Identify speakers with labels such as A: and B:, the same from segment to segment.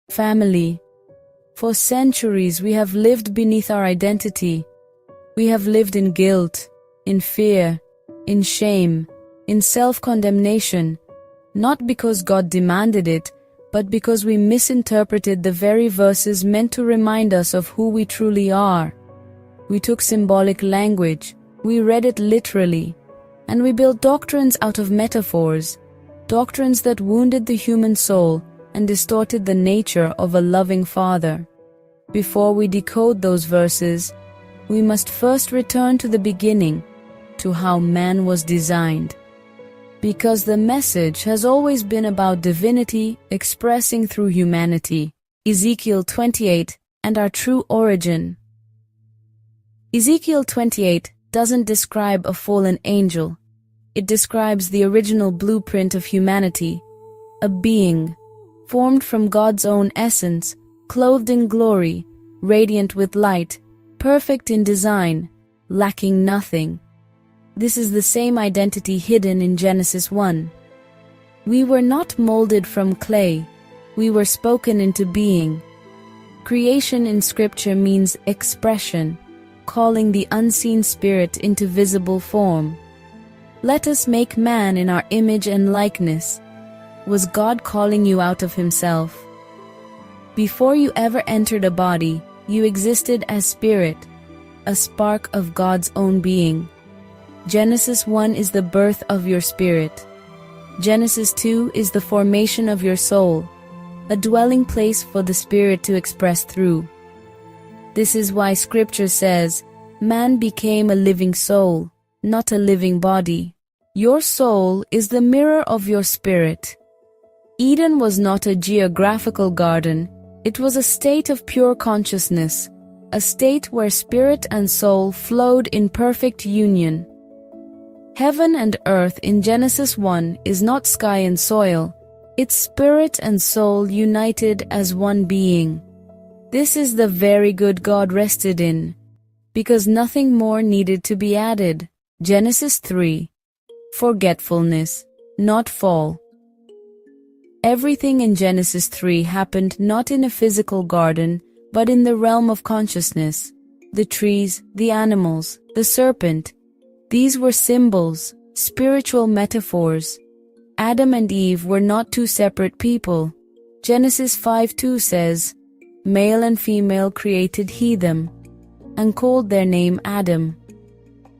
A: family. For centuries we have lived beneath our identity. We have lived in guilt, in fear, in shame, in self-condemnation, not because God demanded it, but because we misinterpreted the very verses meant to remind us of who we truly are. We took symbolic language, we read it literally, and we built doctrines out of metaphors, doctrines that wounded the human soul and distorted the nature of a loving Father. Before we decode those verses, we must first return to the beginning, to how man was designed. Because the message has always been about divinity expressing through humanity. Ezekiel 28 and our true origin. Ezekiel 28 doesn't describe a fallen angel. It describes the original blueprint of humanity, a being formed from God's own essence, clothed in glory, radiant with light, perfect in design, lacking nothing. This is the same identity hidden in Genesis 1. We were not molded from clay, we were spoken into being. Creation in Scripture means expression, calling the unseen spirit into visible form. Let us make man in our image and likeness. Was God calling you out of himself? Before you ever entered a body, you existed as spirit, a spark of God's own being. Genesis 1 is the birth of your spirit. Genesis 2 is the formation of your soul, a dwelling place for the spirit to express through. This is why Scripture says, man became a living soul, not a living body. Your soul is the mirror of your spirit. Eden was not a geographical garden, it was a state of pure consciousness, a state where spirit and soul flowed in perfect union. Heaven and earth in Genesis 1 is not sky and soil, it's spirit and soul united as one being. This is the very good God rested in, because nothing more needed to be added. Genesis 3. Forgetfulness, not fall. Everything in Genesis 3 happened not in a physical garden, but in the realm of consciousness. The trees, the animals, the serpent. These were symbols, spiritual metaphors. Adam and Eve were not two separate people. Genesis 5:2 says, "Male and female created he them, and called their name Adam."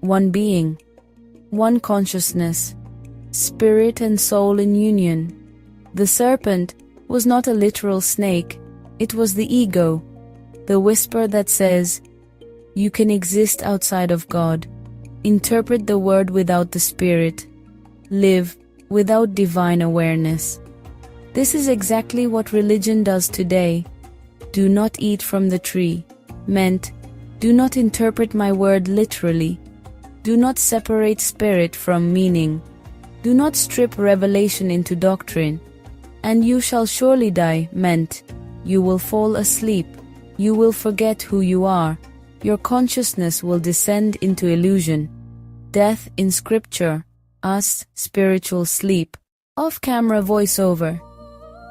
A: One being, one consciousness, spirit and soul in union. The serpent was not a literal snake, it was the ego, the whisper that says, "You can exist outside of God, interpret the word without the spirit, live without divine awareness." This is exactly what religion does today. Do not eat from the tree meant, do not interpret my word literally. Do not separate spirit from meaning. Do not strip revelation into doctrine. And you shall surely die meant, you will fall asleep. You will forget who you are. Your consciousness will descend into illusion. Death in Scripture, us, spiritual sleep. Off-camera voiceover.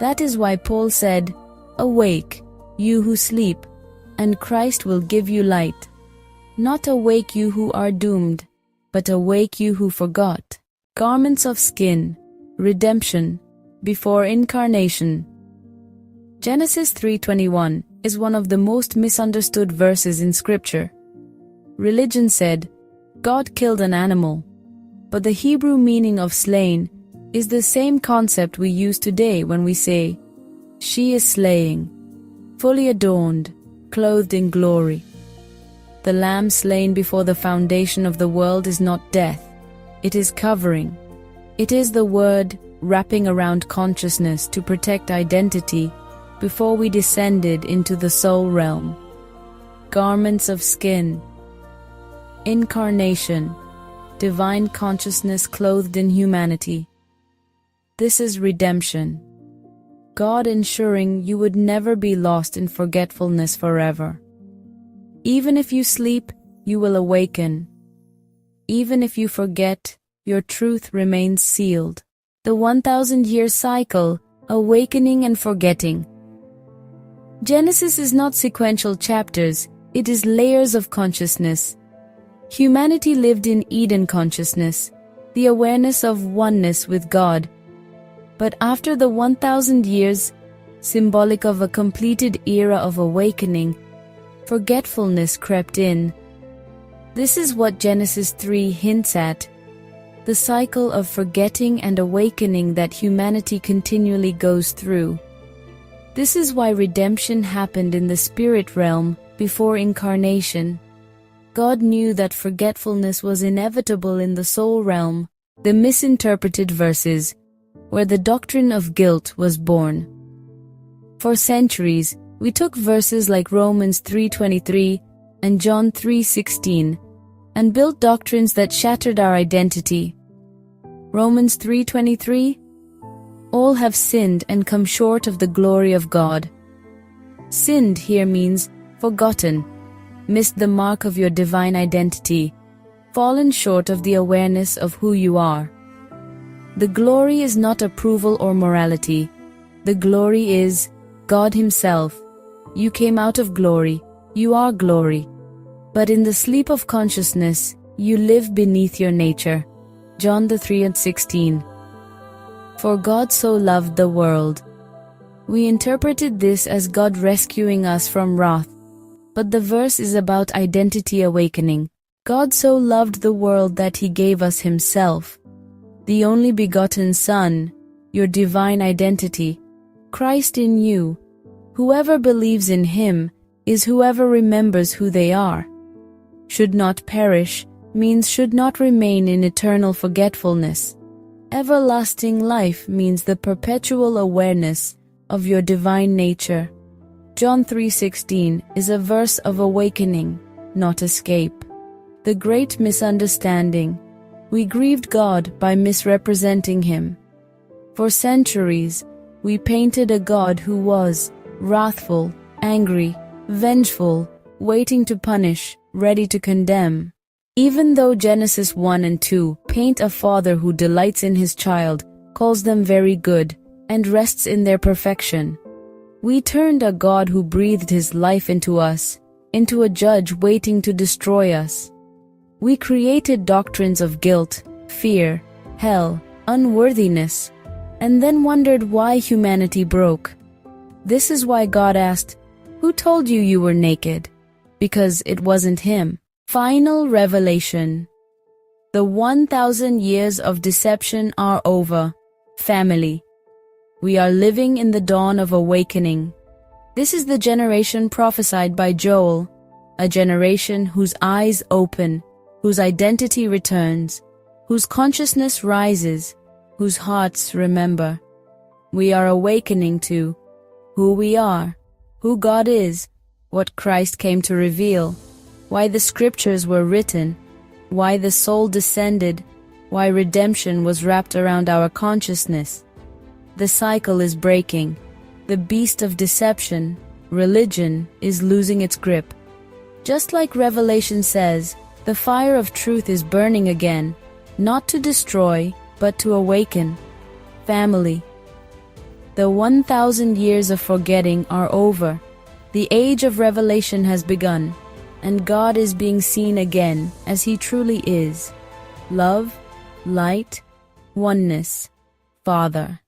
A: That is why Paul said, "Awake, you who sleep, and Christ will give you light." Not awake you who are doomed, but awake you who forgot. Garments of skin, redemption, before incarnation. Genesis 3:21 is one of the most misunderstood verses in Scripture. Religion said, God killed an animal, but the Hebrew meaning of slain is the same concept we use today when we say, "She is slaying," fully adorned, clothed in glory. The lamb slain before the foundation of the world is not death, it is covering. It is the word wrapping around consciousness to protect identity before we descended into the soul realm. Garments of skin. Incarnation. Divine consciousness clothed in humanity. This is redemption. God ensuring you would never be lost in forgetfulness forever. Even if you sleep, you will awaken. Even if you forget, your truth remains sealed. The 1,000-year cycle, awakening and forgetting. Genesis is not sequential chapters, it is layers of consciousness. Humanity lived in Eden consciousness, the awareness of oneness with God. But after the 1,000 years, symbolic of a completed era of awakening, forgetfulness crept in. This is what Genesis 3 hints at, the cycle of forgetting and awakening that humanity continually goes through. This is why redemption happened in the spirit realm before incarnation. God knew that forgetfulness was inevitable in the soul realm, the misinterpreted verses, where the doctrine of guilt was born. For centuries, we took verses like Romans 3:23 and John 3:16 and built doctrines that shattered our identity. Romans 3:23, all have sinned and come short of the glory of God. Sinned here means forgotten, missed the mark of your divine identity, fallen short of the awareness of who you are. The glory is not approval or morality. The glory is God Himself. You came out of glory. You are glory. But in the sleep of consciousness, you live beneath your nature. John 3:16. For God so loved the world. We interpreted this as God rescuing us from wrath. But the verse is about identity awakening. God so loved the world that He gave us Himself, the only begotten Son, your divine identity, Christ in you. Whoever believes in Him is whoever remembers who they are. Should not perish means should not remain in eternal forgetfulness. Everlasting life means the perpetual awareness of your divine nature. John 3:16 is a verse of awakening, not escape. The great misunderstanding. We grieved God by misrepresenting Him. For centuries, we painted a God who was wrathful, angry, vengeful, waiting to punish, ready to condemn. Even though Genesis 1 and 2 paint a father who delights in his child, calls them very good, and rests in their perfection, we turned a God who breathed His life into us, into a judge waiting to destroy us. We created doctrines of guilt, fear, hell, unworthiness, and then wondered why humanity broke. This is why God asked, "Who told you you were naked?" Because it wasn't Him. Final revelation. The 1,000 years of deception are over. Family. We are living in the dawn of awakening. This is the generation prophesied by Joel, a generation whose eyes open, whose identity returns, whose consciousness rises, whose hearts remember. We are awakening to who we are, who God is, what Christ came to reveal, why the scriptures were written, why the soul descended, why redemption was wrapped around our consciousness. The cycle is breaking. The beast of deception, religion, is losing its grip. Just like Revelation says, the fire of truth is burning again, not to destroy, but to awaken. Family. The 1,000 years of forgetting are over. The age of revelation has begun, and God is being seen again as He truly is. Love, light, oneness, Father.